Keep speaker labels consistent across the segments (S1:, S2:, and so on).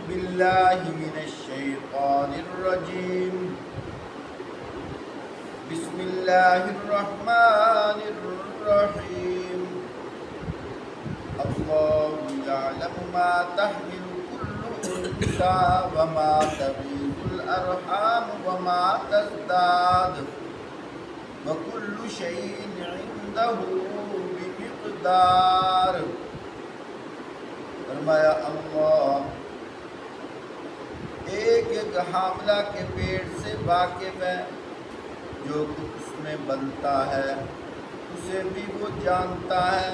S1: بالله من الشيطان الرجيم. بسم الله الرحمن الرحيم. الله يعلم ما تحمل كل أنثى وما تغيض الأرحام وما تزداد وكل شيء عنده بمقدار. فرمایا اللہ ایک ایک حاملہ کے پیٹ سے واقف ہے، جو کچھ اس میں بنتا ہے اسے بھی وہ جانتا ہے،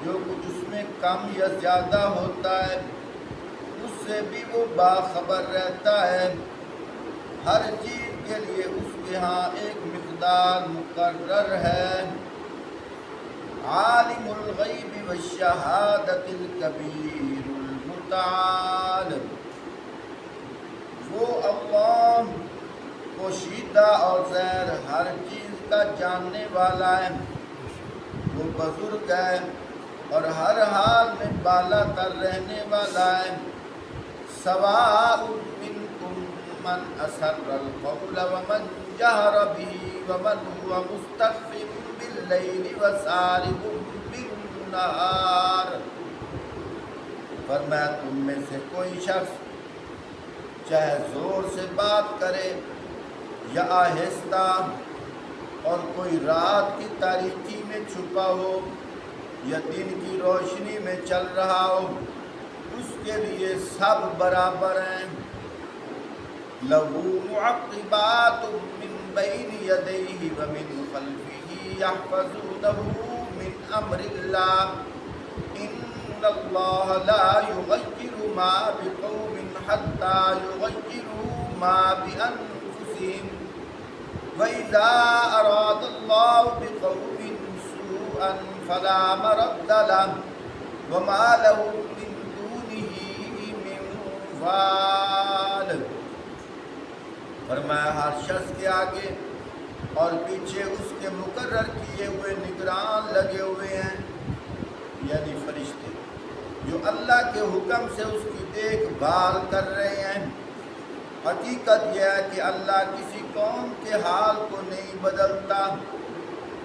S1: جو کچھ اس میں کم یا زیادہ ہوتا ہے اس سے بھی وہ باخبر رہتا ہے۔ ہر چیز کے لیے اس کے ہاں ایک مقدار مقرر ہے۔ عالم الغیب والشہادۃ الکبیر المتعال، وہ اللہ پوشیدہ اور ظاہر ہر چیز کا جاننے والا ہے، وہ بزرگ ہے اور ہر حال میں بالا تر رہنے والا ہے۔ سواء منکم من اسر القول ومن جہر به ومن هو مستخف باللیل وسارب بالنہار۔ فرمایا تم میں سے کوئی شخص چاہے زور سے بات کرے یا آہستہ، اور کوئی رات کی تاریکی میں چھپا ہو یا دن کی روشنی میں چل رہا ہو، اس کے لیے سب برابر ہیں۔ لَهُ مُعَقِّبَاتٌ مِّن بَيْنِ يَدَيْهِ وَمِن خَلْفِهِ يَحْفَظُونَهُ مِنْ أَمْرِ اللَّهِ إِنَّ اللَّهَ لَا يُغَيِّرُ مَا بِقَوْمٍ حَتَّى يُغَيِّرُوا مَا بِأَنفُسِهِمْ وَإِذَا أَرَادَ اللَّهُ بِقَوْمٍ سُوءًا فَلَا مَرَدَّ لَهُ وَمَا لَهُم مِّن دُونِهِ مِن وَالٍ۔ فرمایا ہر شخص کے آگے اور پیچھے اس کے مقرر کیے ہوئے نگران لگے ہوئے ہیں، یعنی فرشتے جو اللہ کے حکم سے اس کی دیکھ بھال کر رہے ہیں۔ حقیقت یہ ہے کہ اللہ کسی قوم کے حال کو نہیں بدلتا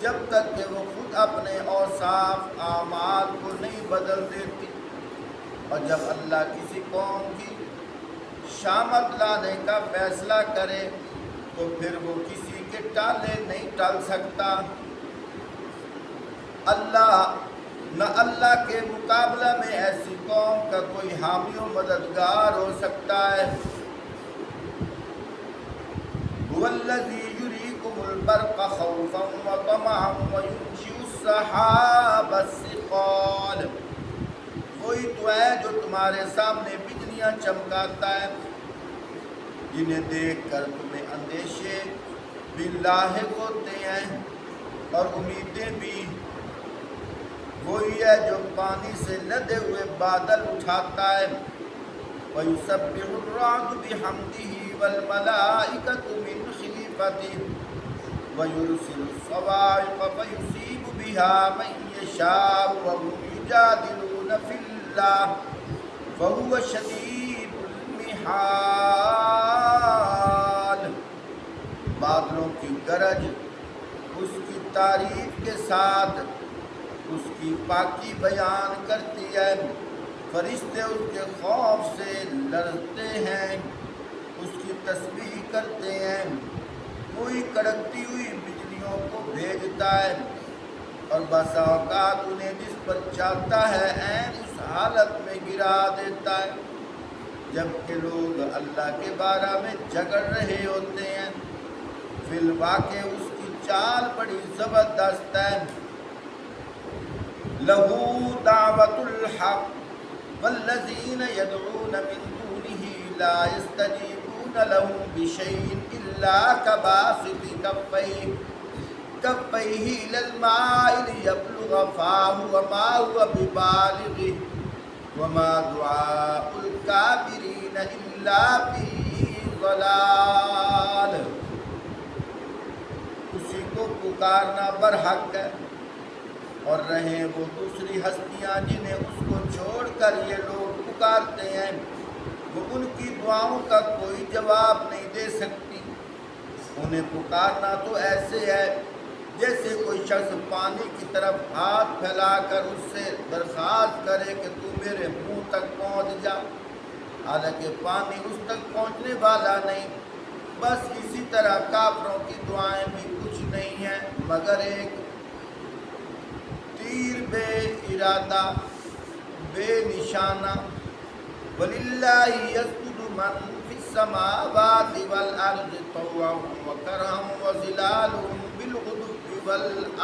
S1: جب تک کہ وہ خود اپنے اوصاف اعمال کو نہیں بدل دیتی، اور جب اللہ کسی قوم کی شامت لانے کا فیصلہ کرے تو پھر وہ کسی کے ٹالے نہیں ٹال سکتا۔ اللہ کے مقابلہ میں ایسی قوم کا کوئی حامی و مددگار ہو سکتا ہے۔ هو الذی یریکم البرق خوفا وطمعا وینشئ السحاب الثقال، وہی تو ہے جو تمہارے سامنے بجلیاں چمکاتا ہے، جنہیں دیکھ کر تمہیں اندیشے بھی لاحق ہوتے ہیں اور امیدیں بھی۔ وہی ہے جو پانی سے لدے ہوئے بادل اٹھاتا ہے۔ وَيُسَبِّحُ الرَّعْدُ بِحَمْدِهِ وَالْمَلَائِكَةُ مِنْ خِيفَتِهِ وَيُرْسِلُ الصَّوَاعِقَ فَيُصِيبُ بِهَا مَن يَشَاءُ وَهُمْ يُجَادِلُونَ فِي اللَّهِ وَهُوَ شَدِيدُ الْمِحَالِ۔ بادلوں کی گرج اس کی تعریف کے ساتھ اس کی پاکی بیان کرتی ہے، فرشتے اس کے خوف سے لرزتے ہیں، اس کی تسبیح کرتے ہیں۔ کوئی کڑکتی ہوئی بجلیوں کو بھیجتا ہے اور بسا اوقات انہیں جس پر چاہتا ہے عین اس حالت میں گرا دیتا ہے جبکہ لوگ اللہ کے بارے میں جھگڑ رہے ہوتے ہیں۔ فی الواقع اس کی چال بڑی زبردست ہے۔ لَهُ دَعْوَةُ الْحَقِّ وَالَّذِينَ يَدْعُونَ مِن دُونِهِ لَا يَسْتَجِيبُونَ لَهُم بِشَيْءٍ إِلَّا كَبَاسِطِ كَفَّيْهِ إِلَى الْمَاءِ لِيَبْلُغَ فَاهُ وَمَا هُوَ بِبَالِغِهِ وَمَا دُعَاءُ الْكَافِرِينَ إِلَّا فِي ضَلَالٍ۔ اسی کو پکارنا برحق ہے، اور رہیں وہ دوسری ہستیاں جنہیں اس کو چھوڑ کر یہ لوگ پکارتے ہیں، وہ دعاؤں کا کوئی جواب نہیں دے سکتی۔ انہیں پکارنا تو ایسے ہے جیسے کوئی شخص پانی کی طرف ہاتھ پھیلا کر اس سے درخواست کرے کہ تو میرے منہ تک پہنچ جا، حالانکہ پانی اس تک پہنچنے والا نہیں۔ بس اسی طرح کافروں کی دعائیں بھی کچھ نہیں ہیں مگر ایک تیر بے ارادہ، بے نشانہ۔ وَلِلَّهِ يَسْجُدُ مَن فِي السَّمَاوَاتِ وَالْأَرْضِ طَوْعًا وَكَرْهًا وَظِلَالُهُم بِالْغُدُوِّ وَالْآصَالِ۔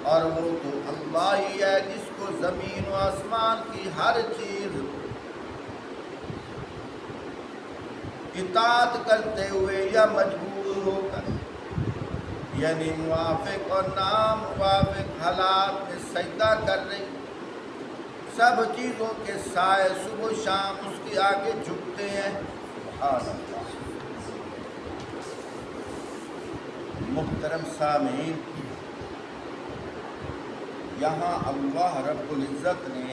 S1: اور وہ تو اللہ ہی ہے جس کو زمین و آسمان کی ہر چیز اطاعت کرتے ہوئے یا مجبور ہو کر، یعنی موافق اور ناموافق حالات میں سجدہ کر رہی، سب چیزوں کے سائے صبح و شام اس کے آگے جھکتے ہیں۔ سبحان اللہ۔ محترم سامعین، یہاں اللہ رب العزت نے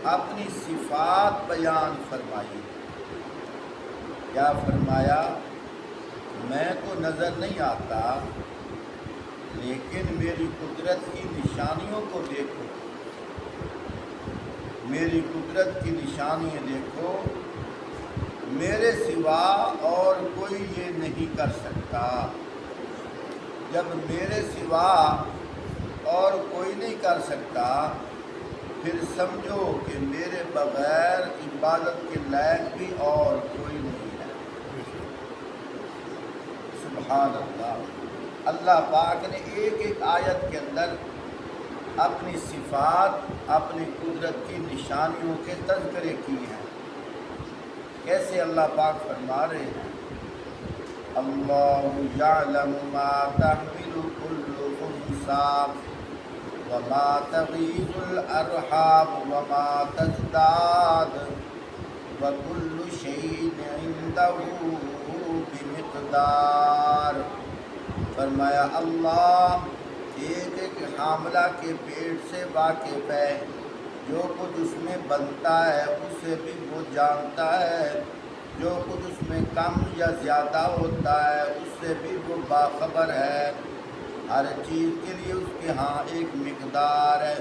S1: اپنی صفات بیان فرمائی۔ کیا فرمایا؟ میں تو نظر نہیں آتا لیکن میری قدرت کی نشانیوں کو دیکھو، میری قدرت کی نشانیاں دیکھو، میرے سوا اور کوئی یہ نہیں کر سکتا۔ جب میرے سوا اور کوئی نہیں کر سکتا پھر سمجھو کہ میرے بغیر عبادت کے لائق بھی اور کوئی نہیں ہے۔ سبحان اللہ۔ اللہ پاک نے ایک ایک آیت کے اندر اپنی صفات، اپنی قدرت کی نشانیوں کے تذکرے کی ہیں۔ کیسے اللہ پاک فرما رہے ہیں؟ اللہ یعلم ما تحمل كل انثى وما تغیض الارحام وما تزداد وكل شيء عنده بمقدار۔ فرمایا اللہ ایک ایک حاملہ کے پیٹ سے واقف ہے، جو کچھ اس میں بنتا ہے اسے بھی وہ جانتا ہے، جو کچھ اس میں کم یا زیادہ ہوتا ہے اس سے بھی وہ باخبر ہے۔ ہر چیز کے لیے اس کے ہاں ایک مقدار ہے۔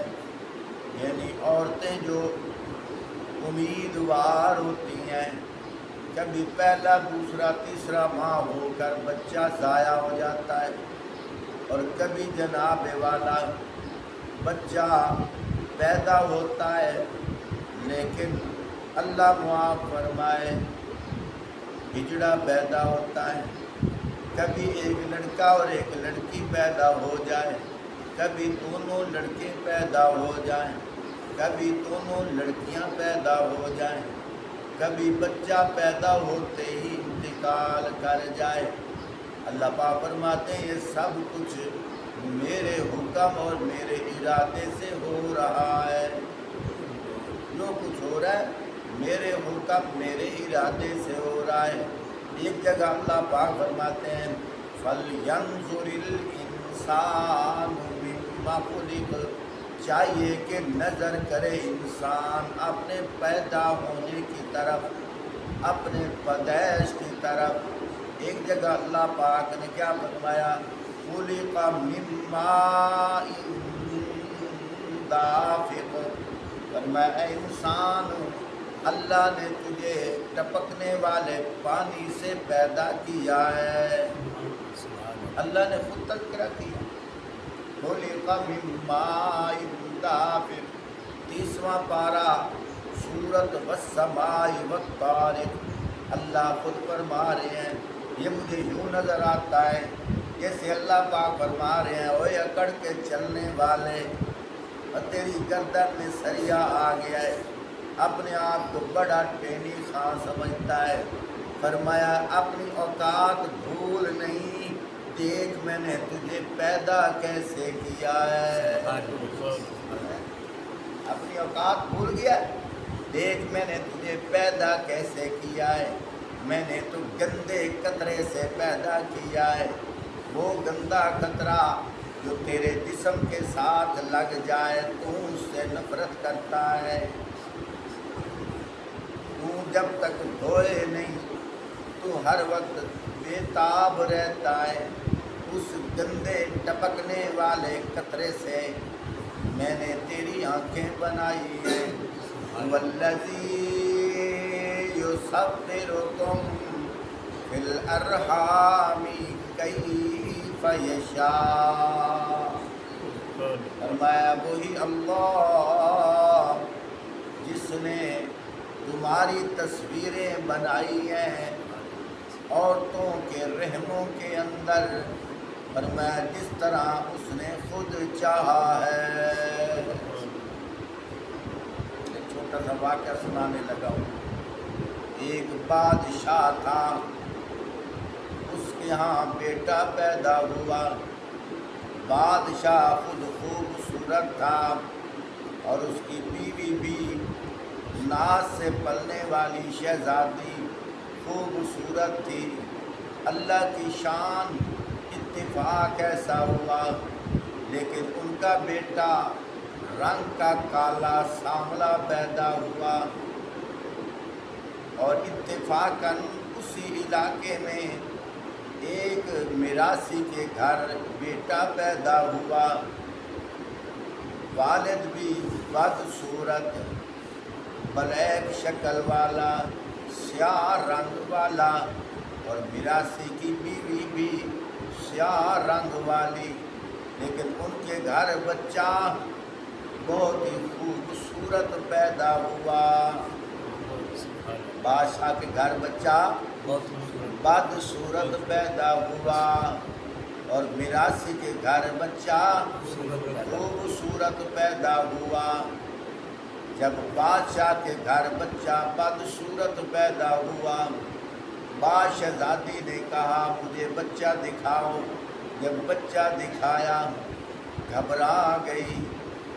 S1: یعنی عورتیں جو امیدوار ہوتی ہیں، کبھی پہلا دوسرا تیسرا ماہ ہو کر بچہ ضائع ہو جاتا ہے، اور کبھی جناب والا بچہ پیدا ہوتا ہے، لیکن اللہ معاف فرمائے ہجڑا پیدا ہوتا ہے۔ کبھی ایک لڑکا اور ایک لڑکی پیدا ہو جائے، کبھی دونوں لڑکے پیدا ہو جائیں، کبھی دونوں لڑکیاں پیدا ہو جائیں، کبھی بچہ پیدا ہوتے ہی انتقال کر جائے۔ اللہ پاک فرماتے ہیں یہ سب کچھ میرے حکم اور میرے ارادے سے ہو رہا ہے۔ جو کچھ ہو رہا ہے میرے حکم میرے ارادے سے ہو رہا ہے۔ ایک جگہ اللہ پاک فرماتے ہیں فَلْيَنْظُرِ الْإِنسَانُ مِمَّا خُلِقَ، چاہیے کہ نظر کرے انسان اپنے پیدا ہونے کی طرف، اپنے پیدائش کی طرف۔ ایک جگہ اللہ پاک نے کیا فرمایا؟ خُلِقَ مِن مَّاءٍ دَافِقٍ، فرمایا اے انسان اللہ نے تجھے ٹپکنے والے پانی سے پیدا کیا ہے۔ اللہ نے خود تذکرہ کیا خُلِقَ مِن مَّاءٍ دَافِقٍ۔ 30واں پارہ سورۃ وَالسَّمَاءِ وَالطَّارِقِ، اللہ خود فرما رہے ہیں۔ یہ مجھے یوں نظر آتا ہے جیسے اللہ پاک فرما رہے ہیں اوے اکڑ کے چلنے والے، اور تیری گردن میں سریا آ گیا ہے، اپنے آپ کو بڑا ٹینی خان سمجھتا ہے۔ فرمایا اپنی اوقات بھول نہیں، دیکھ میں نے تجھے پیدا کیسے کیا ہے۔ اپنی اوقات بھول گیا، دیکھ میں نے تجھے پیدا کیسے کیا ہے۔ میں نے تو گندے قطرے سے پیدا کیا ہے، وہ گندا قطرہ جو تیرے جسم کے ساتھ لگ جائے تو اس سے نفرت کرتا ہے۔ تو جب تک دھوئے نہیں تو ہر وقت بے تاب رہتا ہے۔ اس گندے ٹپکنے والے قطرے سے میں نے تیری آنکھیں بنائی ہیں۔ والذی یصورکم فی الارحام کیف یشاء۔ فرمایا وہی اللہ جس نے تمہاری تصویریں بنائی ہیں عورتوں کے رحموں کے اندر، فرمایا جس طرح اس نے خود چاہا ہے۔ ایک چھوٹا سا واقعہ سنانے لگا ہوں۔ ایک بادشاہ تھا، اس کے ہاں بیٹا پیدا ہوا۔ بادشاہ خود خوبصورت تھا اور اس کی بیوی بھی ناز سے پلنے والی شہزادی خوبصورت تھی۔ اللہ کی شان، اتفاق ایسا ہوا لیکن ان کا بیٹا رنگ کا کالا سانولا پیدا ہوا، اور اتفاقاً اسی علاقے میں ایک میراثی کے گھر بیٹا پیدا ہوا، والد بھی بدصورت، بلیک شکل والا، سیاہ رنگ والا، اور میراثی کی بیوی بھی سیاہ رنگ والی، لیکن ان کے گھر بچہ بہت ہی خوبصورت پیدا ہوا۔ بادشاہ کے گھر بچہ بدصورت پیدا ہوا اور میراثی کے گھر بچہ خوبصورت پیدا ہوا۔ جب بادشاہ کے گھر بچہ بدصورت پیدا ہوا، شہزادی نے کہا مجھے بچہ دکھاؤ۔ جب بچہ دکھایا گھبرا گئی،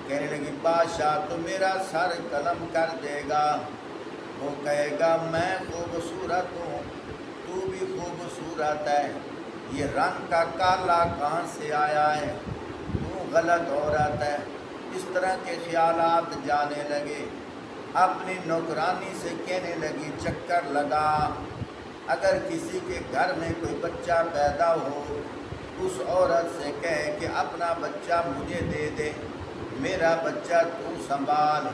S1: کہنے لگی بادشاہ تو میرا سر قلم کر دے گا، وہ کہے گا میں خوبصورت ہوں، تو بھی خوبصورت ہے، یہ رنگ کا کالا کہاں سے آیا ہے، تو غلط عورت ہے۔ اس طرح کے خیالات جانے لگے۔ اپنی نوکرانی سے کہنے لگی چکر لگا، اگر کسی کے گھر میں کوئی بچہ پیدا ہو اس عورت سے کہے کہ اپنا بچہ مجھے دے دے، میرا بچہ تو سنبھال،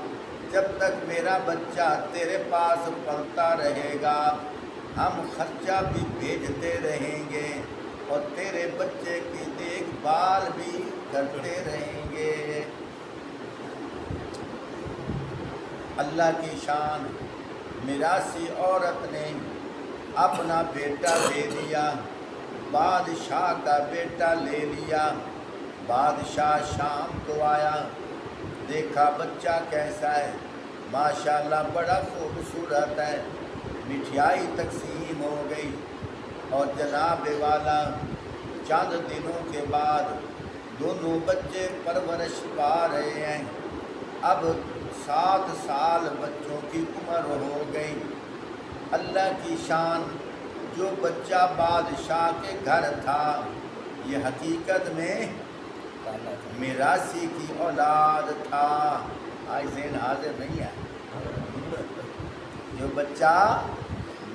S1: جب تک میرا بچہ تیرے پاس پلتا رہے گا ہم خرچہ بھی بھیجتے رہیں گے اور تیرے بچے کی دیکھ بھال بھی کرتے رہیں گے۔ اللہ کی شان، میراثی عورت نے اپنا بیٹا دے دیا، بادشاہ کا بیٹا لے لیا۔ بادشاہ شام کو آیا، دیکھا بچہ کیسا ہے، ماشاءاللہ بڑا خوبصورت ہے۔ مٹھائی تقسیم ہو گئی اور جناب والا چند دنوں کے بعد دونوں بچے پرورش پا رہے ہیں۔ اب 7 سال بچوں کی عمر ہو گئی۔ اللہ کی شان، جو بچہ بادشاہ کے گھر تھا یہ حقیقت میں میراثی کی اولاد تھا۔ آج ذہن حاضر نہیں ہے۔ جو بچہ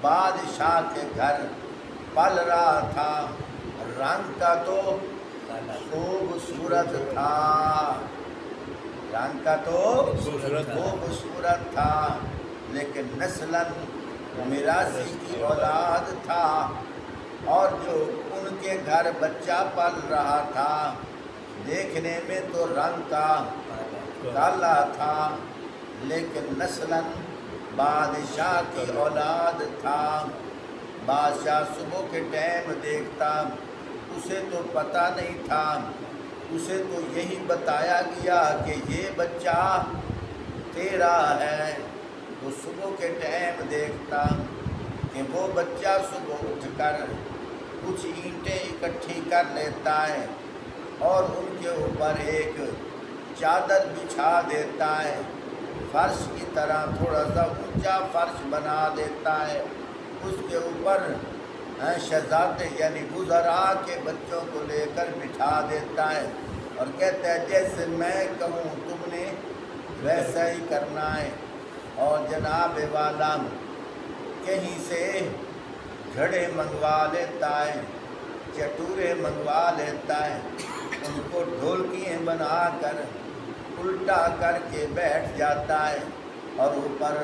S1: بادشاہ کے گھر پل رہا تھا رنگ کا تو خوبصورت تھا، رنگ کا تو خوبصورت تھا، لیکن نسلاً میراثی کی اولاد تھا۔ اور جو ان کے گھر بچہ پل رہا تھا دیکھنے میں تو رنگ کا کالا تھا، لیکن نسلاً بادشاہ کی اولاد تھا۔ بادشاہ صبح کے ٹائم دیکھتا، اسے تو پتہ نہیں تھا، اسے تو یہی بتایا گیا کہ یہ بچہ تیرا ہے۔ وہ صبح کے ٹائم دیکھتا کہ وہ بچہ صبح اٹھ کر کچھ اینٹیں اکٹھی کر لیتا ہے اور ان کے اوپر ایک چادر بچھا دیتا ہے، فرش کی طرح تھوڑا سا اونچا فرش بنا دیتا ہے، اس کے اوپر شہزادے یعنی وزراء کے بچوں کو لے کر بٹھا دیتا ہے۔ اور کہتا ہے جیسے میں کہوں تم نے ویسا ہی کرنا ہے. اور جناب والا کہیں سے گھڑے منگوا لیتا ہے, چٹورے منگوا لیتا ہے, ان کو ڈھولکیاں بنا کر الٹا کر کے بیٹھ جاتا ہے اور اوپر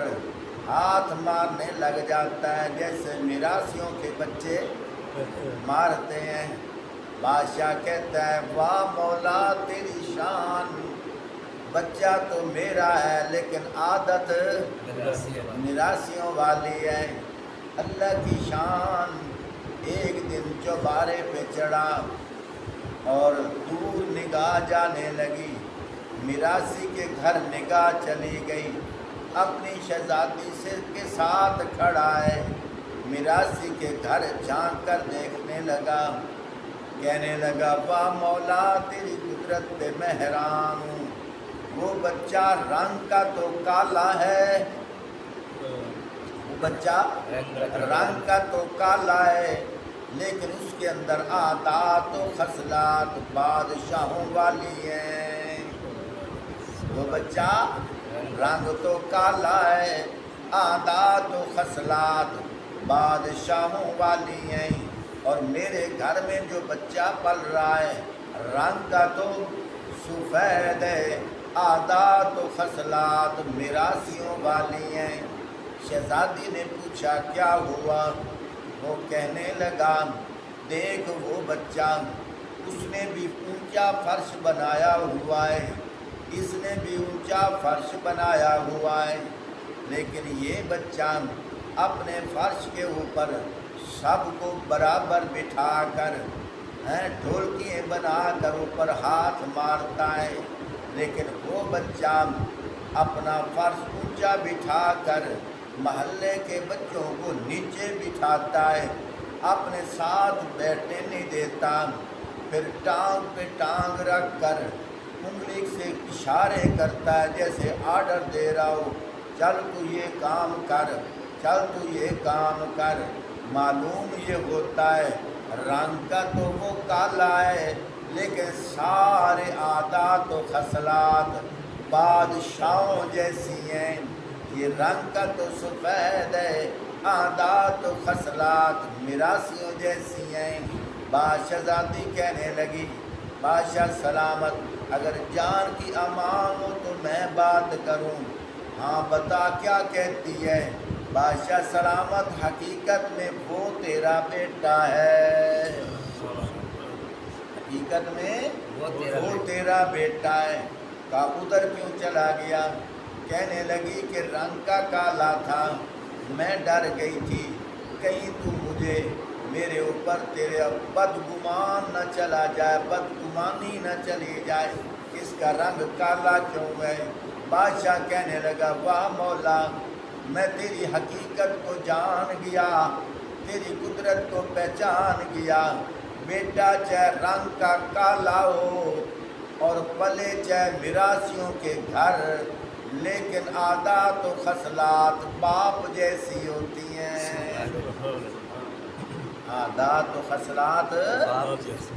S1: ہاتھ مارنے لگ جاتا ہے جیسے میراثیوں کے بچے مارتے ہیں. بادشاہ کہتا ہے واہ مولا تیری شان, بچہ تو میرا ہے لیکن عادت میراثیوں والی ہے. اللہ کی شان. ایک دن چوبارے پہ چڑھا اور دور نگاہ جانے لگی, میراثی کے گھر نگاہ چلی گئی, اپنی شہزادی سے کے ساتھ کھڑا ہے, میراثی کے گھر جھانک کر دیکھنے لگا, کہنے لگا واہ مولا تیری قدرت پہ میں حیران ہوں, وہ بچہ رنگ کا تو کالا ہے, وہ بچہ رنگ کا تو کالا ہے لیکن اس کے اندر عادات و خصلات بادشاہوں والی ہیں. وہ بچہ رنگ تو کالا ہے, عادات و خصلات بادشاہوں والی ہیں. اور میرے گھر میں جو بچہ پل رہا ہے رنگ کا تو سفید ہے, عادات و خصلات میراثیوں والی ہیں. شہزادی نے پوچھا کیا ہوا؟ وہ کہنے لگا دیکھ وہ بچہ, اس نے بھی اونچا فرش بنایا ہوا ہے, اس نے بھی اونچا فرش بنایا ہوا ہے, لیکن یہ بچہ اپنے فرش کے اوپر سب کو برابر بٹھا کر ڈھولکیاں بنا کر اوپر ہاتھ مارتا ہے, لیکن وہ بچہ اپنا فرش اونچا بٹھا کر محلے کے بچوں کو نیچے بٹھاتا ہے, اپنے ساتھ بیٹھنے نہیں دیتا. پھر ٹانگ پہ ٹانگ رکھ کر انگلی سے اشارے کرتا ہے جیسے آرڈر دے رہا ہو, چل تو یہ کام کر, چل تو یہ کام کر. معلوم یہ ہوتا ہے رنگ کا تو وہ کالا ہے لیکن سارے عادات و خصلات بادشاہوں جیسی ہیں. یہ رنگ کا تو سفید ہے, عادات و خصلات میراثیوں جیسی ہیں. شہزادی کہنے لگی بادشاہ سلامت, اگر جان کی امان ہو تو میں بات کروں. ہاں بتا کیا کہتی ہے؟ بادشاہ سلامت حقیقت میں وہ تیرا بیٹا ہے, حقیقت میں وہ تیرا بیٹا ہے. کہا ادھر کیوں چلا گیا؟ کہنے لگی کہ رنگ کا کالا تھا, میں ڈر گئی تھی کہیں تو مجھے میرے اوپر تیرے بدگمان نہ چلا جائے, بدگمانی نہ چلی جائے, اس کا رنگ کالا کیوں ہے؟ بادشاہ کہنے لگا واہ مولا میں تیری حقیقت کو جان گیا, تیری قدرت کو پہچان گیا. بیٹا چاہے رنگ کا کالا ہو اور پلے چاہے میراثیوں کے گھر, لیکن عادات و خصلات باپ جیسی ہوتی ہیں. عادات و خصلات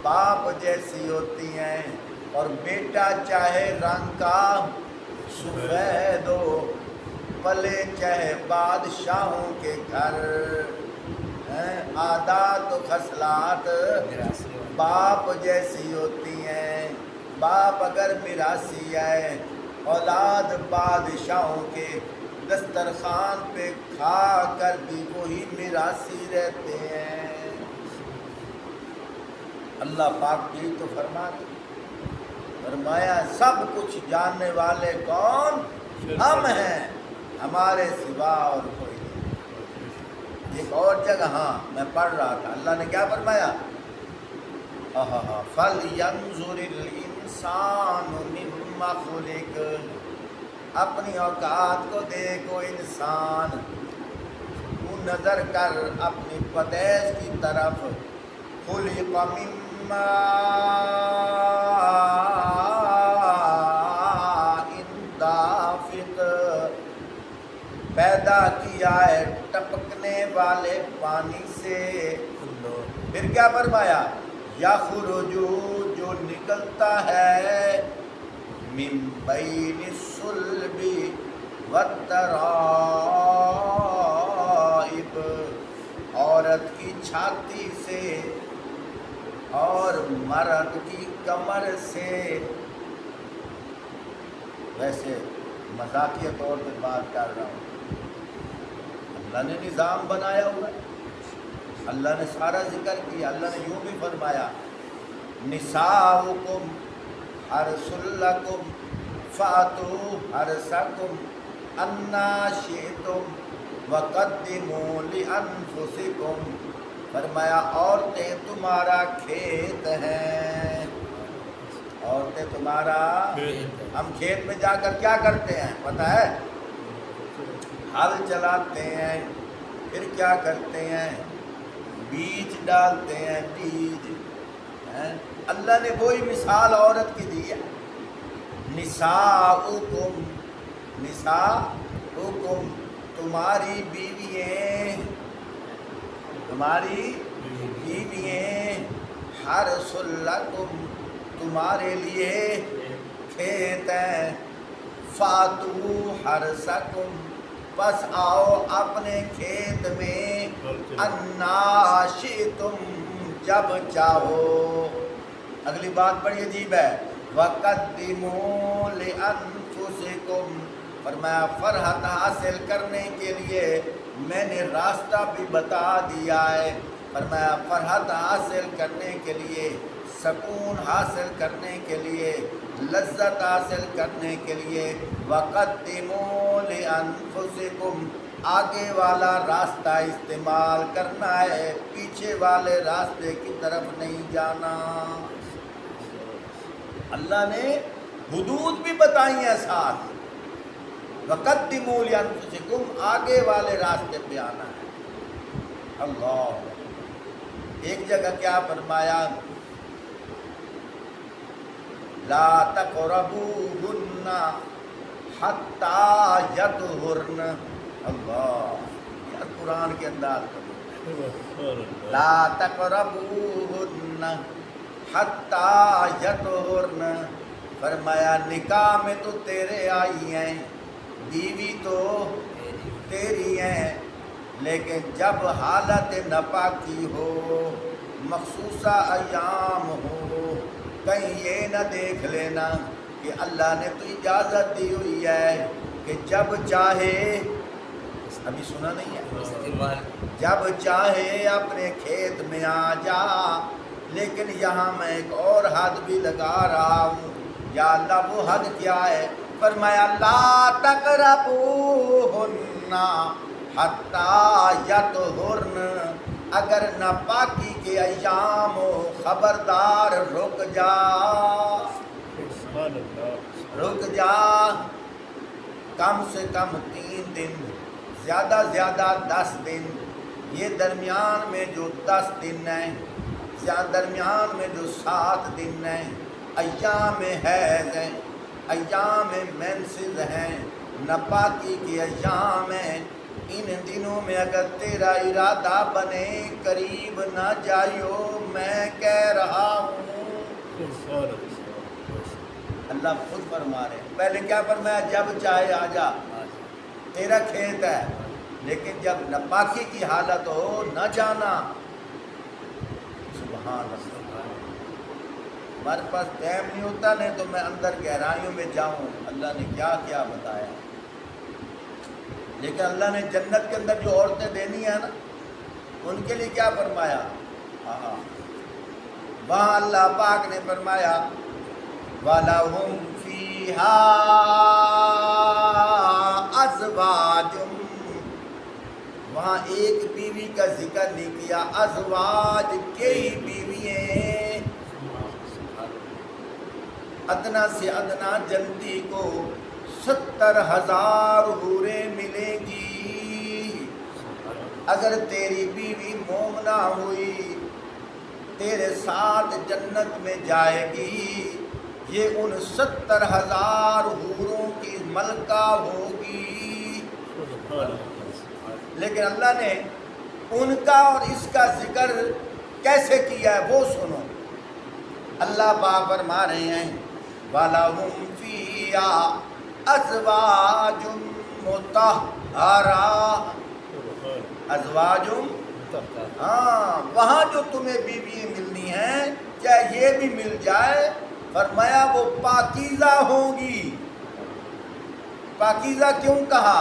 S1: باپ جیسی ہوتی ہیں. اور بیٹا چاہے رنگ کا سفید ہو, پلے چاہے بادشاہوں کے گھر, عادات و خصلات باپ جیسی ہوتی ہیں. باپ اگر میراثی ہے, اولاد بادشاہوں کے دسترخوان پہ کھا کر بھی وہی میراثی رہتے ہیں. اللہ پاک جی تو فرمایا سب کچھ جاننے والے کون؟ ہم ہیں, ہمارے سوا اور کوئی نہیں. ایک اور جگہ ہاں میں پڑھ رہا تھا, اللہ نے کیا فرمایا؟ فَلْيَنْظُرِ الْإِنسَانُ مِمَّ خُلِقَ, اپنی اوقات کو دیکھو انسان, تو نظر کر اپنی پیدائش کی طرف. خُلِقَ مِن مَاءٍ دَافِقٍ, پیدا کیا ہے ٹپکنے والے پانی سے. پھر کیا فرمایا؟ یخرج جو نکلتا ہے من بین الصلب والترائب عورت کی چھاتی سے اور مرد کی کمر سے. ویسے مذاقیہ طور پہ بات کر رہا ہوں، اللہ نے نظام بنایا ہوا ہے، اللہ نے سارا ذکر کیا. اللہ نے یوں بھی فرمایا نساؤکم حرث لکم فاتوا حرثکم انا شئتم وقدموا لانفسکم. فرمایا عورتیں تمہارا کھیت ہیں، عورتیں تمہارا. ہم کھیت میں جا کر کیا کرتے ہیں پتہ ہے؟ ہل چلاتے ہیں، پھر کیا کرتے ہیں؟ بیج ڈالتے ہیں، بیج. اللہ نے وہی مثال عورت کی دی ہے. نساؤکم، نساؤکم تمہاری بیوییں، تمہاری بیوییں، حرث لکم تمہارے لیے کھیت ہیں، فاتوا حرثکم پس آؤ اپنے کھیت میں، انا شئتم جب چاہو. اگلی بات بڑی عجیب ہے، وقدموا لانفسکم. فرمایا فرحت حاصل کرنے کے لیے میں نے راستہ بھی بتا دیا ہے. فرمایا فرحت حاصل کرنے کے لیے، سکون حاصل کرنے کے لیے، لذت حاصل کرنے کے لیے وقدموا لانفسکم آگے والا راستہ استعمال کرنا ہے، پیچھے والے راستے کی طرف نہیں جانا. اللہ نے حدود بھی بتائی ہیں ساتھ، وقدموا لانفسکم آگے والے راستے پہ آنا ہے. اللہ ایک جگہ کیا فرمایا؟ لا تقربوهن حتی یطہرن. اللہ یار قرآن کے انداز کرو. لا تقربوهن حتی یطہرن. فرمایا نکاح میں تو تیرے آئی ہیں، بیوی تو تیری ہیں، لیکن جب حالت ناپاکی ہو، مخصوصہ ایام ہو، کہیں یہ نہ دیکھ لینا کہ اللہ نے تو اجازت دی ہوئی ہے کہ جب چاہے، ابھی سنا نہیں ہے، جب چاہے اپنے کھیت میں آ جا. لیکن یہاں میں ایک اور حد بھی لگا رہا ہوں. یا اللہ وہ حد کیا ہے؟ فرمایا لا تقربوهن حتی یطہرن. اگر ناپاکی کے ایام ہو خبردار رک جا، رک جا. کم سے کم 3 دن، زیادہ زیادہ 10 دن. یہ درمیان میں جو 10 دن ہیں، درمیان میں جو 7 دن ہیں، ایام حیض ہیں، ایام مینسز ہیں، ناپاکی کے ایام ہیں. ان دنوں میں اگر تیرا ارادہ بنے قریب نہ جائیو، میں کہہ رہا ہوں. اللہ خود فرما رہے ہیں. پہلے کیا فرمایا؟ جب چاہے آ جا، تیرا کھیت ہے، لیکن جب ناپاکی کی حالت ہو نہ جانا. سبحان اللہ. ہمارے پاس ٹائم نہیں ہوتا، نہیں تو میں اندر گہرائیوں میں جاؤں اللہ نے کیا کیا بتایا. لیکن اللہ نے جنت کے اندر جو عورتیں دینی ہیں نا، ان کے لیے کیا فرمایا؟ وہاں اللہ پاک نے فرمایا وَلَهُمْ فِيهَا أَزْوَاجٌ. وہاں ایک بیوی کا ذکر نہیں کیا، ازواج کئی بیوییں. ادنا سے ادنا جنتی کو 70,000 حوریں ملیں گی. اگر تیری بیوی مومنہ ہوئی تیرے ساتھ جنت میں جائے گی، یہ ان 70,000 حوروں کی ملکہ ہوگی. لیکن اللہ نے ان کا اور اس کا ذکر کیسے کیا ہے وہ سنو. اللہ پاک فرما رہے ہیں وَلَهُمْ فِيهَا أَزْوَاجٌ مُطَهَّرَةٌ ازواج ہاں وہاں جو تمہیں بیوی ملنی ہیں چاہے یہ بھی مل جائے فرمایا وہ پاکیزہ ہوں گی. پاکیزہ کیوں کہا؟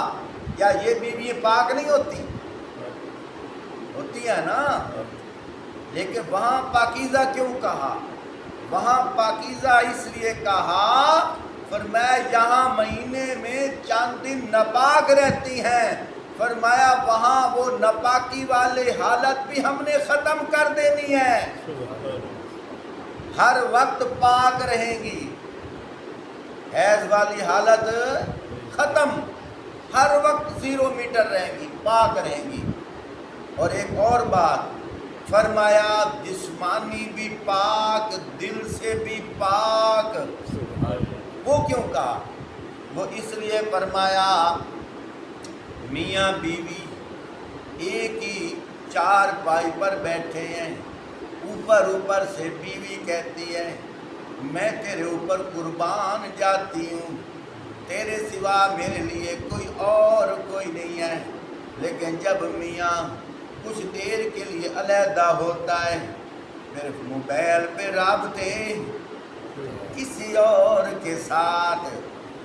S1: یا یہ بیوی پاک نہیں ہوتی؟ ہوتی ہے نا. لیکن وہاں پاکیزہ کیوں کہا؟ وہاں پاکیزہ اس لیے کہا فرمایا یہاں مہینے میں چند دن ناپاک رہتی ہیں. فرمایا وہاں وہ ناپاکی والے حالت بھی ہم نے ختم کر دینی ہے. ہر وقت پاک رہیں گی. حیض والی حالت ختم. ہر وقت 0 میٹر رہیں گی، پاک رہیں گی. اور ایک اور بات فرمایا جسمانی بھی پاک، دل سے بھی پاک. وہ کیوں کہا؟ وہ اس لیے فرمایا میاں بیوی ایک ہی چارپائی پر بیٹھے ہیں، اوپر سے بیوی کہتی ہے میں تیرے اوپر قربان جاتی ہوں، تیرے سوا میرے لیے کوئی نہیں ہے. لیکن جب میاں کچھ دیر کے لیے علیحدہ ہوتا ہے پھر موبائل پہ رابطے کسی اور کے ساتھ.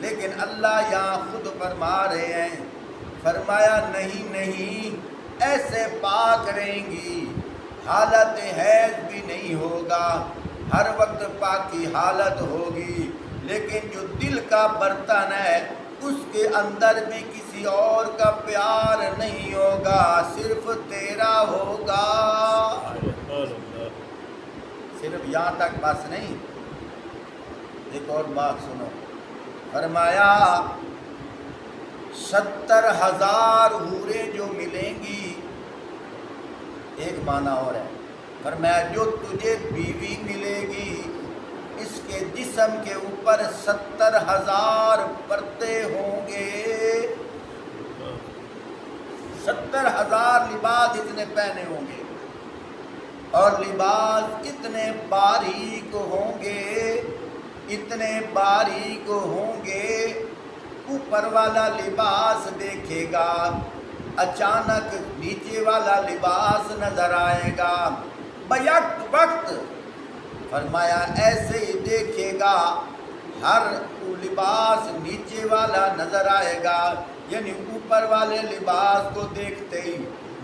S1: لیکن اللہ یہاں خود فرما رہے ہیں فرمایا نہیں ایسے پاک رہیں گی، حالت حیض بھی نہیں ہوگا، ہر وقت پاکی حالت ہوگی. لیکن جو دل کا برتن ہے اس کے اندر بھی کسی اور کا پیار نہیں ہوگا، صرف تیرا ہوگا. صرف یہاں تک بس نہیں، ایک اور بات سنو. فرمایا 70,000 حوریں جو ملیں گی. ایک معنی اور ہے فرمایا جو تجھے بیوی ملے گی اس کے جسم کے اوپر 70,000 پردے ہوں گے. 70,000 لباس اتنے پہنے ہوں گے اور لباس اتنے باریک ہوں گے، اتنے باریک ہوں گے. اوپر والا لباس دیکھے گا اچانک نیچے والا لباس نظر آئے گا بیک وقت. فرمایا ایسے ہی دیکھے گا ہر لباس نیچے والا نظر آئے گا، یعنی اوپر والے لباس کو دیکھتے ہی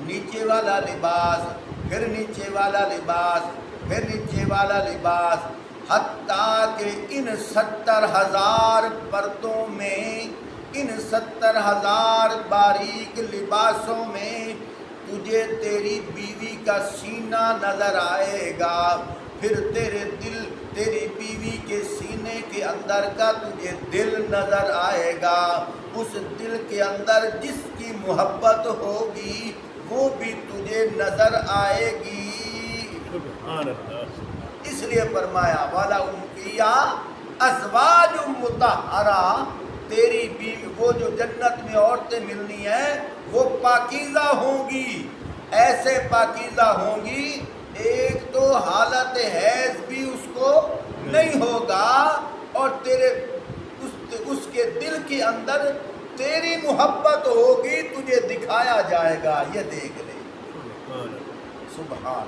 S1: نیچے والا لباس، پھر نیچے والا لباس، پھر نیچے والا لباس، حتیٰ کہ ان 70,000 پردوں میں، ان 70,000 باریک لباسوں میں تجھے تیری بیوی کا سینہ نظر آئے گا. پھر تیری بیوی کے سینے کے اندر کا تجھے دل نظر آئے گا. اس دل کے اندر جس کی محبت ہوگی وہ بھی تجھے نظر آئے گی. اس لیے فرمایا وَلَهُمْ فِيهَا أَزْوَاجٌ مُطَهَّرَةٌ. تیری بیوی وہ جو جنت میں عورتیں ملنی ہیں وہ پاکیزہ ہوں گی. ایسے پاکیزہ ہوں گی ایک تو حالت حیض بھی اس کو نہیں ہوگا اور اس کے دل کے اندر تیری محبت ہوگی، تجھے دکھایا جائے گا یہ دیکھ لے. سبحان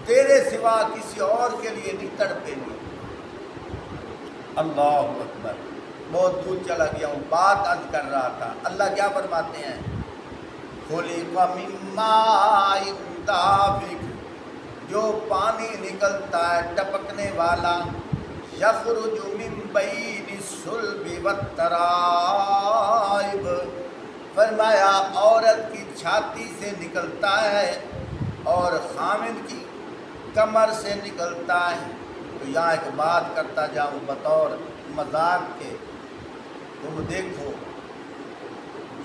S1: تیرے سوا کسی اور کے لیے نہیں تڑپیں گے. اللہ اکبر. بہت دور چلا گیا ہوں، بات عرض کر رہا تھا. اللہ کیا فرماتے ہیں خُلِقَ مِن مَّاءٍ دَافِقٍ. جو پانی نکلتا ہے ٹپکنے والا، یخرج من بین الصلب والترائب. فرمایا عورت کی چھاتی سے نکلتا ہے اور خامد کی کمر سے نکلتا ہے. تو یہاں ایک بات کرتا جاؤں بطور مذاق کے. تم دیکھو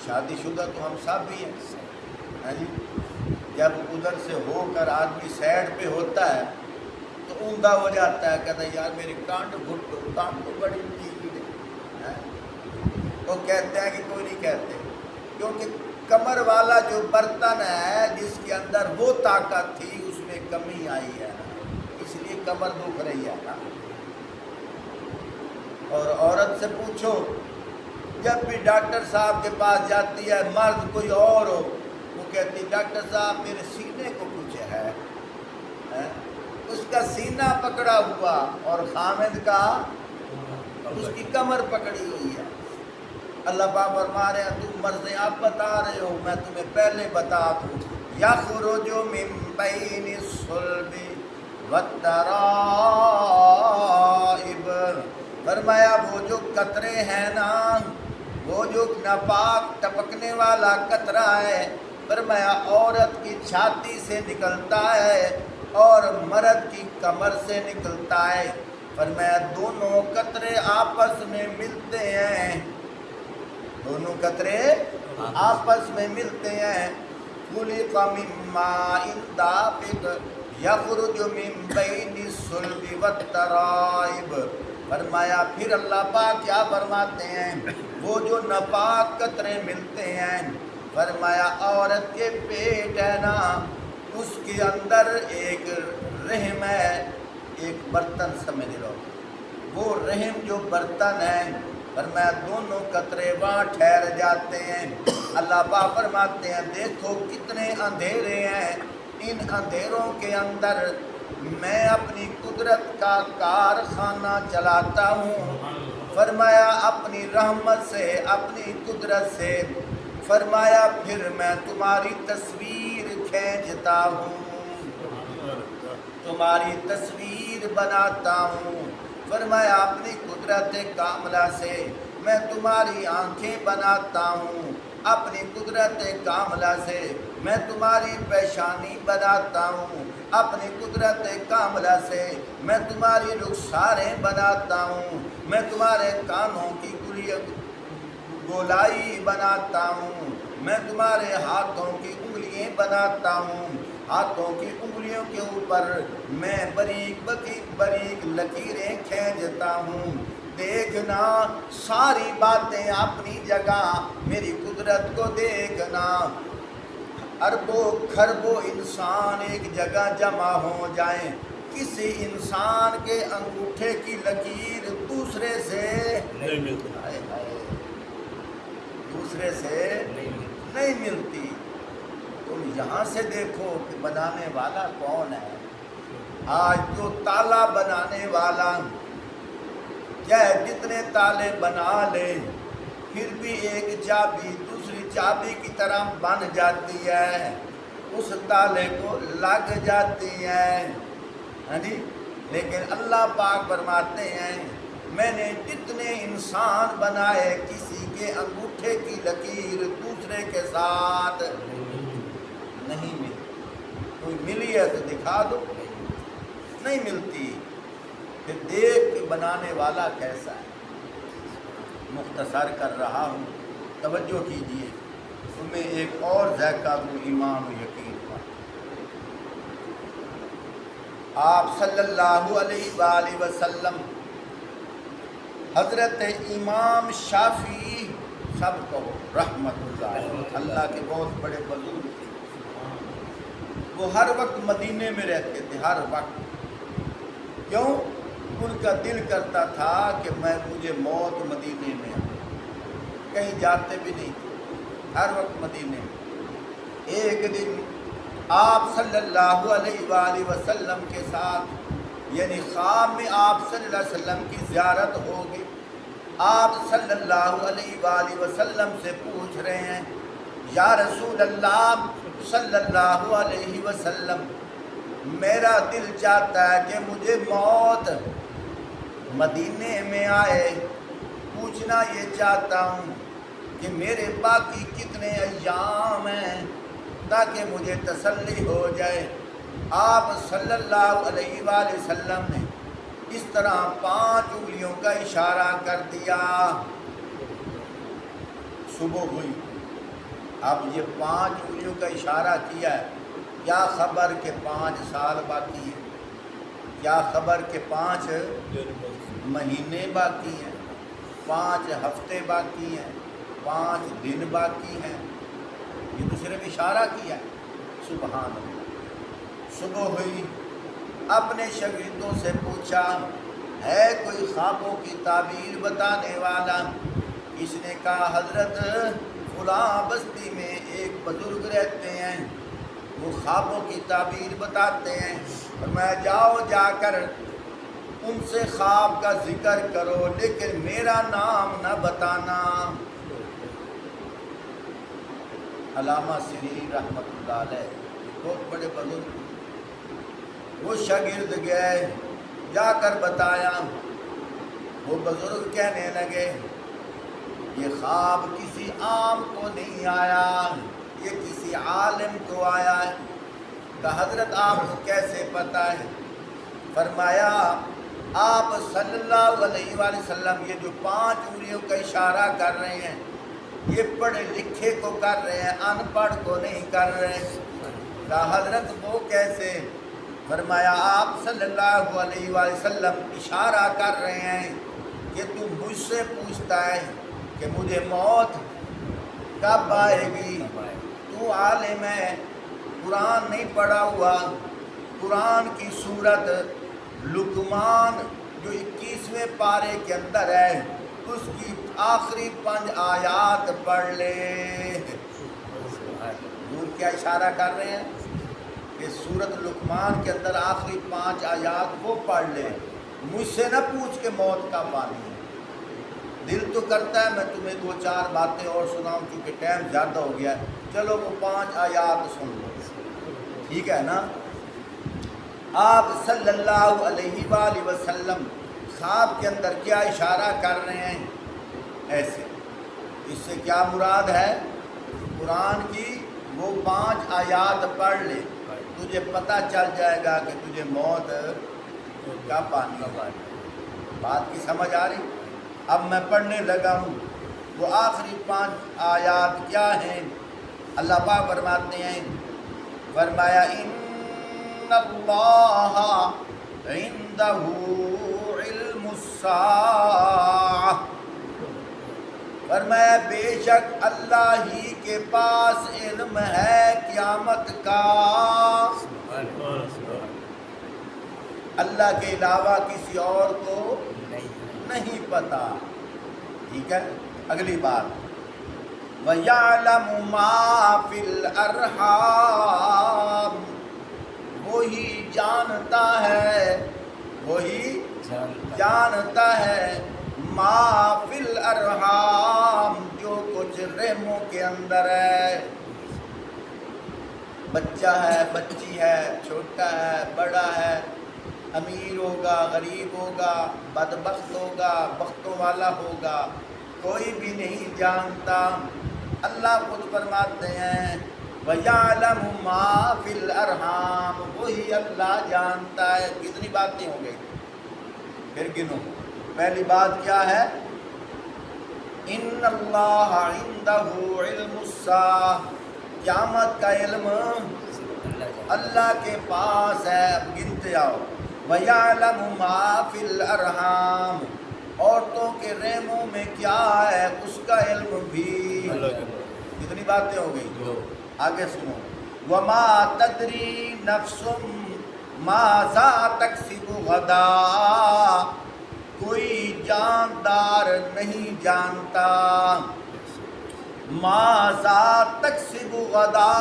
S1: شادی شدہ تو ہم سب بھی ہیں جی. جب ادھر سے ہو کر آدمی سائڈ پہ ہوتا ہے تو اوندا ہو جاتا ہے، کہتا ہے یار میری کانڈ گھٹو، کانڈ تو بڑی ٹھیک ہے. وہ کہتے ہیں کہ کوئی نہیں کہتے، کیونکہ کمر والا جو برتن ہے جس کے اندر وہ طاقت تھی اس میں کمی آئی ہے، اس لیے کمر دکھ رہی ہے نا. اور عورت سے پوچھو جب بھی ڈاکٹر صاحب کے پاس جاتی ہے، مرد کوئی اور ہو، وہ کہتی ڈاکٹر صاحب میرے سینے کو کچھ ہے، اس کا سینہ پکڑا ہوا، اور خامد کا اس کی کمر پکڑی ہوئی ہے. اللہ پاک فرما رہے ہیں تم مرضیں آپ بتا رہے ہو، میں تمہیں پہلے بتا دوں. یخرج من بین الصلب والترائب، فرمایا وہ جو قطرے ہیں نا، وہ جو ناپاک ٹپکنے والا قطرہ ہے، فرمایا عورت کی چھاتی سے نکلتا ہے اور مرد کی کمر سے نکلتا ہے. فرمایا دونوں قطرے آپس میں ملتے ہیں، دونوں قطرے آپس میں ملتے ہیں. خلق من ماء دافق یخرج من بین الصلب والترائب. فرمایا پھر اللہ پاک کیا فرماتے ہیں، وہ جو ناپاک قطرے ملتے ہیں، فرمایا عورت کے پیٹ ہے نا، اس کے اندر ایک رحم ہے، ایک برتن سمجھ لو، وہ رحم جو برتن ہے، فرمایا دونوں قطرے وہاں ٹھہر جاتے ہیں. اللہ پاک فرماتے ہیں دیکھو کتنے اندھیرے ہیں، ان اندھیروں کے اندر میں اپنی قدرت کا کارخانہ چلاتا ہوں. فرمایا اپنی رحمت سے، اپنی قدرت سے، فرمایا پھر میں تمہاری تصویر کھینچتا ہوں، تمہاری تصویر بناتا ہوں. فرمایا اپنی قدرت کاملہ سے میں تمہاری آنکھیں بناتا ہوں، اپنی قدرت کاملہ سے میں تمہاری پیشانی بناتا ہوں، اپنی قدرت کاملہ سے میں تمہاری رخساریں بناتا ہوں، میں تمہارے کانوں کی گولائی بناتا ہوں، میں تمہارے ہاتھوں کی انگلیاں بناتا ہوں، ہاتھوں کی انگلیوں کے اوپر میں باریک باریک لکیریں کھینچتا ہوں. دیکھنا ساری باتیں اپنی جگہ، میری قدرت کو دیکھنا. اربوں کھربوں انسان ایک جگہ جمع ہو جائیں، کسی انسان کے انگوٹھے کی لکیر دوسرے سے نہیں ملتی، دوسرے سے نہیں ملتی. تم یہاں سے دیکھو کہ بنانے والا کون ہے. آج جو تالا بنانے والا چاہے جتنے تالے بنا لے، پھر بھی ایک چابی دوسری چابی کی طرح بن جاتی ہے، اس تالے کو لگ جاتی ہے. ہاں جی، لیکن اللہ پاک فرماتے ہیں میں نے جتنے انسان بنائے، کسی کے انگوٹھے کی لکیر دوسرے کے ساتھ نہیں ملتی. کوئی ملی ہے تو دکھا دو، نہیں ملتی. پھر دیکھ کے بنانے والا کیسا ہے. مختصر کر رہا ہوں، توجہ کیجیے. تمہیں ایک اور ذائقہ دوں ایمان و یقین پر. آپ صلی اللہ علیہ وآلہ وسلم، حضرت امام شافعی، سب کو رحمت اللہ، اللہ کے بہت بڑے بزرگ تھے. وہ ہر وقت مدینے میں رہتے تھے، ہر وقت. کیوں؟ ان کا دل کرتا تھا کہ مجھے موت مدینے میں آئے. کہیں جاتے بھی نہیں تھے، ہر وقت مدینے میں. ایک دن آپ صلی اللہ علیہ وآلہ وسلم کے ساتھ، یعنی خواب میں آپ صلی اللہ علیہ وسلم کی زیارت ہوگی. آپ صلی اللہ علیہ وآلہ وسلم سے پوچھ رہے ہیں یا رسول اللہ صلی اللہ علیہ وسلم، میرا دل چاہتا ہے کہ مجھے موت مدینے میں آئے. پوچھنا یہ چاہتا ہوں کہ میرے باقی کتنے ایام ہیں تاکہ مجھے تسلی ہو جائے. آپ صلی اللہ علیہ وآلہ وسلم نے اس طرح 5 انگلیوں کا اشارہ کر دیا. صبح ہوئی، اب یہ 5 انگلیوں کا اشارہ کیا ہے. کیا خبر کہ 5 سال باقی ہیں، کیا خبر کہ 5 مہینے باقی ہیں، 5 ہفتے باقی ہیں، 5 دن باقی ہیں. یہ تو صرف اشارہ کیا ہے. سبحان اللہ. صبح ہوئی، اپنے شاگردوں سے پوچھا ہے کوئی خوابوں کی تعبیر بتانے والا؟ اس نے کہا حضرت فلاں بستی میں ایک بزرگ رہتے ہیں، وہ خوابوں کی تعبیر بتاتے ہیں، فرمایا جاؤ جا کر ان سے خواب کا ذکر کرو لیکن میرا نام نہ بتانا۔ علامہ سری رحمۃ اللہ علیہ بہت بڑے بزرگ، وہ شاگرد گئے، جا کر بتایا، وہ بزرگ کہنے لگے یہ خواب کسی عام کو نہیں آیا، یہ کسی عالم کو آیا ہے۔ کہا حضرت آپ کو کیسے پتہ ہے؟ فرمایا آپ صلی اللہ علیہ وآلہ وسلم یہ جو 5 انگلیوں کا اشارہ کر رہے ہیں یہ پڑھے لکھے کو کر رہے ہیں، ان پڑھ کو نہیں کر رہے۔ کہا حضرت وہ کیسے؟ فرمایا آپ صلی اللہ علیہ وآلہ وسلم اشارہ کر رہے ہیں کہ تو مجھ سے پوچھتا ہے کہ مجھے موت کب آئے گی، تو عالم ہے، قرآن نہیں پڑھا ہوا، قرآن کی سورت لقمان جو 21ویں پارے کے اندر ہے اس کی آخری 5 آیات پڑھ لے۔ حضور کیا اشارہ کر رہے ہیں کہ سورت لقمان کے اندر آخری 5 آیات وہ پڑھ لے، مجھ سے نہ پوچھ کہ موت کب آنی ہے۔ دل تو کرتا ہے میں تمہیں 2-4 باتیں اور سناؤں کیونکہ ٹائم زیادہ ہو گیا ہے، چلو وہ 5 آیات سن لو، ٹھیک ہے نا؟ آپ صلی اللہ علیہ وآلہ وسلم خواب کے اندر کیا اشارہ کر رہے ہیں؟ ایسے، اس سے کیا مراد ہے؟ قرآن کی وہ 5 آیات پڑھ لے، تجھے پتہ چل جائے گا کہ تجھے موت کب آنی ہے۔ بات کی سمجھ آ رہی؟ اب میں پڑھنے لگا ہوں، وہ آخری 5 آیات کیا ہیں؟ اللہ پاک فرماتے ہیں، فرمایا ان اللہ عندہ علم الساعہ، فرمایا بے شک اللہ ہی کے پاس علم ہے قیامت کا، اللہ کے علاوہ کسی اور کو نہیں پتا، ٹھیک ہے؟ اگلی بات وَيَعْلَمُ مَا فِي الْأَرْحَامِ، وہی جانتا ہے ما فی الارحام، جو کچھ رحموں کے اندر ہے، بچہ ہے، بچی ہے، چھوٹا ہے، بڑا ہے، امیر ہوگا، غریب ہوگا، بدبخت ہوگا، بختوں والا ہوگا، کوئی بھی نہیں جانتا۔ اللہ خود فرماتے ہیں وَيَعْلَمُ مَا فِي الْأَرْحَامِ، وہی اللہ جانتا ہے۔ کتنی باتیں ہو گئی؟ پھر گنو۔ پہلی بات کیا ہے؟ ان اللہ عندہ علم الساعہ، قیامت کا علم اللہ کے پاس ہے۔ اب گنتے آؤ، وَيَعْلَمُ مَا فِي الْأَرْحَامِ، عورتوں کے رحموں میں کیا ہے اس کا علم بھی۔ کتنی باتیں ہو گئی؟ آگے سنو، وَمَا تَدْرِي نَفْسٌ مَاذَا تَكْسِبُ غَدًا، کوئی جاندار نہیں جانتا مَاذَا تَكْسِبُ غَدًا،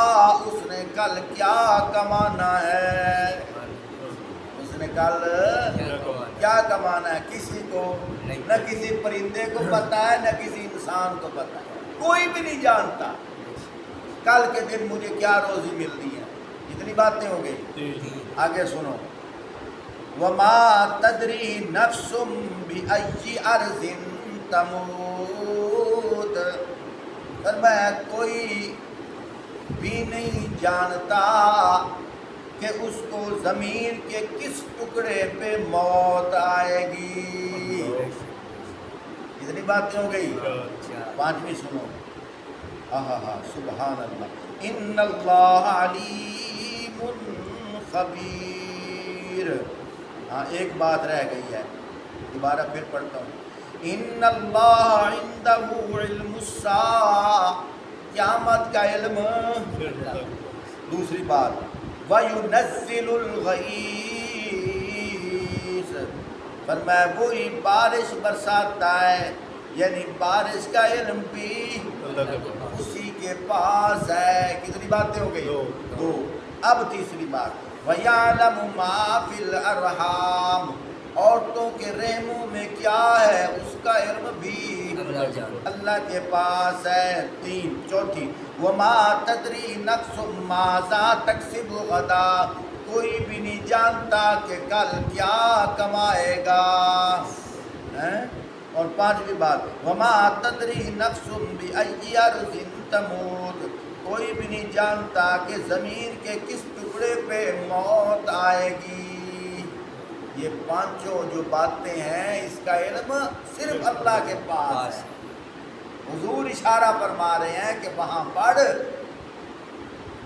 S1: اس نے کل کیا کمانا ہے، اس نے کل کیا کمانا ہے، کسی کو نہ کسی پرندے کو پتہ ہے نہ کسی انسان کو پتہ ہے، کوئی بھی نہیں جانتا کل کے دن مجھے کیا روزی ملنی ہے۔ اتنی باتیں ہو گئی۔ آگے سنو، وَمَا تَدْرِي نَفْسٌ بِأَيِّ أَرْضٍ تَمُوتُ، فرمایا کوئی بھی نہیں جانتا کہ اس کو زمین کے کس ٹکڑے پہ موت آئے گی۔ اتنی باتیں ہو گئی۔ 5ویں سنو، سبحان اللہ، ان اللہ علیم خبیر۔ ہاں ایک بات رہ گئی ہے، دوبارہ پھر پڑھتا ہوں، ان اللہ عندہ علم الساعہ، قیامت کا علم۔ دوسری بات وَيُنَزِّلُ الْغَيْثَ، فرمایا وہی بارش برساتا ہے، یعنی بارش کا علم بھی اسی کے پاس ہے۔ کتنی باتیں ہو گئی؟ دو۔ اب تیسری بات، وَيَعْلَمُ مَا فِي الْأَرْحَامِ، عورتوں کے رحموں میں کیا ہے اس کا علم بھی اللہ کے پاس ہے۔ تین۔ چوتھی، وَمَا تَدْرِي نَفْسٌ مَاذَا تَكْسِبُ غَدًا، کوئی بھی نہیں جانتا کہ کل کیا کمائے گا۔ اور پانچویں بات، وَمَا تَدْرِي نَفْسٌ بِأَيِّ أَرْضٍ تَمُوتُ، کوئی بھی نہیں جانتا کہ زمین کے کس ٹکڑے پہ موت آئے گی۔ یہ پانچوں جو باتیں ہیں اس کا علم صرف اللہ کے پاس ہے۔ حضور اشارہ فرما رہے ہیں کہ وہاں پڑھ،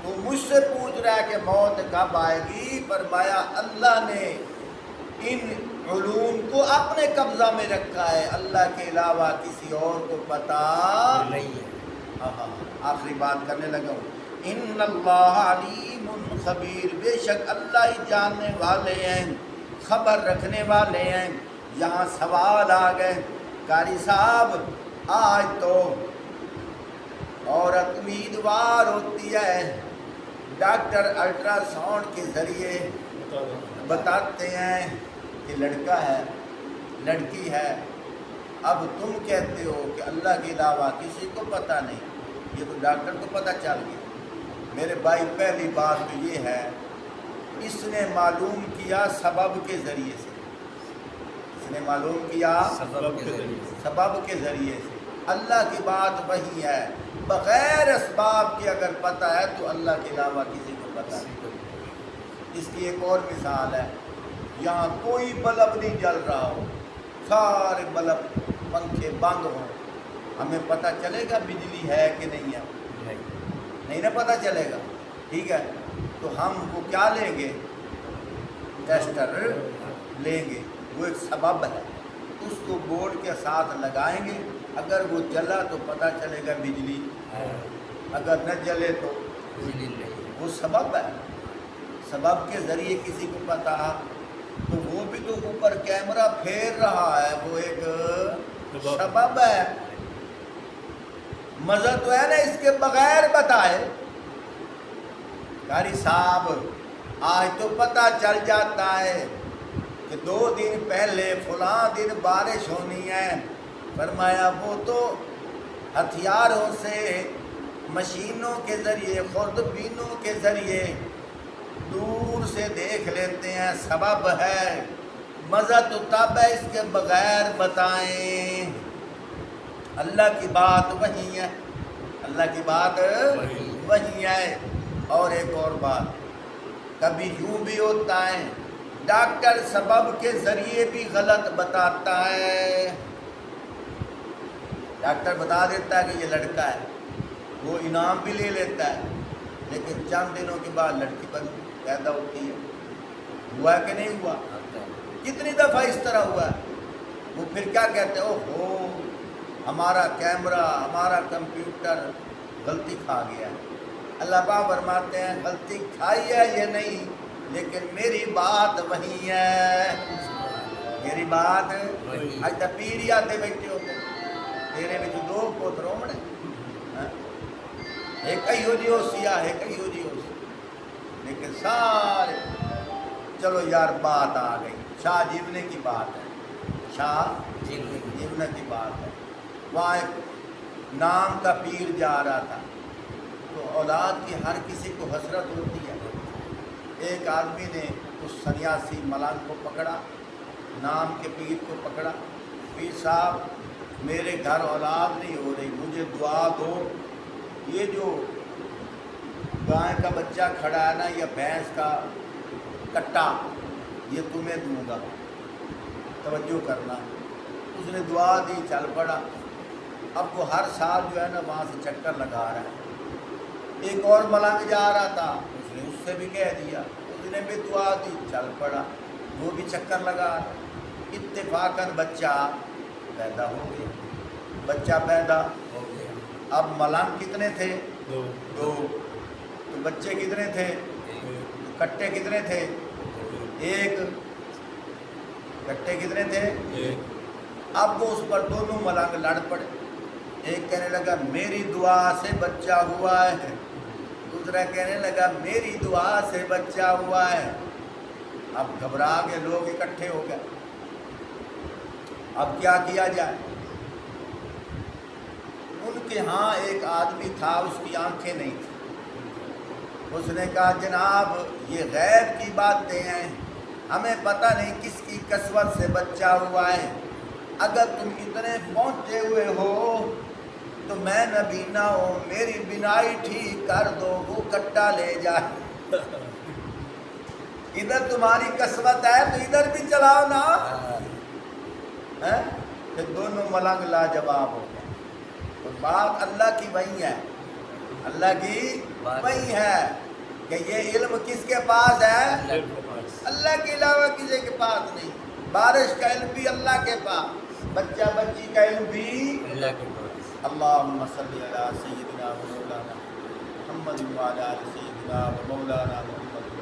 S1: تو مجھ سے پوچھ رہا ہے کہ موت کب آئے گی، فرمایا اللہ نے ان علوم کو اپنے قبضہ میں رکھا ہے، اللہ کے علاوہ کسی اور کو پتہ نہیں ہے۔ آخری بات کرنے لگا ہوں، ان اللہ علیم خبیر، بے شک اللہ ہی جاننے والے ہیں، خبر رکھنے والے ہیں۔ یہاں سوال آ گئے، قاری صاحب آج تو عورت امیدوار ہوتی ہے، ڈاکٹر الٹرا ساؤنڈ کے ذریعے بتاتے ہیں کہ لڑکا ہے لڑکی ہے، اب تم کہتے ہو کہ اللہ کے علاوہ کسی کو پتہ نہیں، یہ تو ڈاکٹر کو پتہ چل گیا۔ میرے بھائی پہلی بات تو یہ ہے، اس نے معلوم کیا سبب کے ذریعے سے، اس نے معلوم کیا سبب کے ذریعے سے۔ اللہ کی بات وہی ہے، بغیر اسباب کے اگر پتہ ہے تو اللہ کے علاوہ کسی کو پتہ نہیں۔ اس کی ایک اور مثال ہے، یہاں کوئی بلب نہیں جل رہا ہو، سارے بلب پنکھے بند ہوں، ہمیں پتہ چلے گا بجلی ہے کہ نہیں ہے؟ نہیں نا پتہ چلے گا، ٹھیک ہے؟ تو ہم وہ کیا لیں گے؟ ٹیسٹر لیں گے، وہ ایک سبب ہے، اس کو بورڈ کے ساتھ لگائیں گے، اگر وہ جلا تو پتہ چلے گا بجلی ہے، اگر نہ جلے تو بجلی نہیں، وہ سبب ہے۔ سبب کے ذریعے کسی کو پتہ، تو وہ بھی تو اوپر کیمرہ پھیر رہا ہے، وہ ایک سبب ہے۔ مزہ تو ہے نا اس کے بغیر بتائے، قاری صاحب آج تو پتہ چل جاتا ہے کہ 2 دن پہلے فلاں دن بارش ہونی ہے، فرمایا وہ تو ہتھیاروں سے، مشینوں کے ذریعے، خوردبینوں کے ذریعے دور سے دیکھ لیتے ہیں، سبب ہے۔ مزہ تو تب ہے اس کے بغیر بتائیں۔ اللہ کی بات وہی ہے، اللہ کی بات وہی ہے۔ اور ایک اور بات، کبھی یوں بھی ہوتا ہے ڈاکٹر سبب کے ذریعے بھی غلط بتاتا ہے، ڈاکٹر بتا دیتا ہے کہ یہ لڑکا ہے، وہ انعام بھی لے لیتا ہے، لیکن چند دنوں کے بعد لڑکی پیدا ہوتی ہے۔ ہوا کہ نہیں ہوا؟ کتنی دفعہ اس طرح ہوا ہے؟ وہ پھر کیا کہتے ہیں، اوہو ہمارا کیمرہ، ہمارا کمپیوٹر غلطی کھا گیا ہے۔ اللہ پاک فرماتے ہیں غلطی کھائی ہے یہ نہیں، لیکن میری بات وہی ہے، میری بات اج تک پیر آتے بیٹھے ہوتے، تیرے میں 2 پوتروں میں ایک ہی ہو جی ہو سیاہ، ایک ہی ہو جی ہو سیاہ، لیکن سارے چلو یار بات آ گئی، شاہ جیونے کی بات ہے، شاہ جیونے کی بات ہے۔ وہاں ایک نام کا پیر جا رہا تھا، تو اولاد کی ہر کسی کو حسرت ہوتی ہے۔ ایک آدمی نے اس سنیاسی ملنگ کو پکڑا، نام کے پیر کو پکڑا، پیر صاحب میرے گھر اولاد نہیں ہو رہی، مجھے دعا دو، یہ جو گائے کا بچہ کھڑا ہے نا یا بھینس کا کٹا، یہ تمہیں دوں گا، توجہ کرنا۔ اس نے دعا دی، چل پڑا۔ اب وہ ہر سال جو ہے نا وہاں سے چکر لگا رہا ہے۔ ایک اور ملنگ جا رہا تھا، اس نے اس سے بھی کہہ دیا، اس نے بھی دعا دی، چل پڑا، وہ بھی چکر لگا رہا۔ اتفاقاً بچہ پیدا ہو گیا، بچہ پیدا ہو گیا۔ اب ملنگ کتنے تھے؟ 2۔ تو بچے کتنے تھے؟ کٹے کتنے تھے؟ 1۔ کٹھے کتنے تھے؟
S2: ایک۔
S1: اب وہ اس پر دونوں ملنگ لڑ پڑے، ایک کہنے لگا میری دعا سے بچہ ہوا ہے، دوسرا کہنے لگا میری دعا سے بچہ ہوا ہے۔ اب گھبرا کے لوگ اکٹھے ہو گئے، اب کیا کیا جائے؟ ان کے ہاں ایک آدمی تھا، اس کی آنکھیں نہیں تھیں، اس نے کہا جناب یہ غیب کی باتیں ہیں، ہمیں پتہ نہیں کس کی قسمت سے بچہ ہوا ہے، اگر تم اتنے پہنچے ہوئے ہو تو میں نبینا ہوں، میری بینائی ٹھیک کر دو، وہ کٹا لے جائے۔ ادھر تمہاری قسمت ہے تو ادھر بھی چلاؤ نا۔ پھر دونوں ملنگ لاجواب ہو گئے۔ تو بات اللہ کی وہی ہے، اللہ کی وہی ہے کہ یہ علم کس کے پاس ہے؟ اللہ کے علاوہ کسی کے پاس نہیں۔ بارش کا علم بھی اللہ کے پاس، بچہ بچی کا علم بھی
S2: اللہ کے پاس۔
S1: اللہم صلی علی سیدنا و مولانا محمد و علی آل سیدنا و مولانا محمد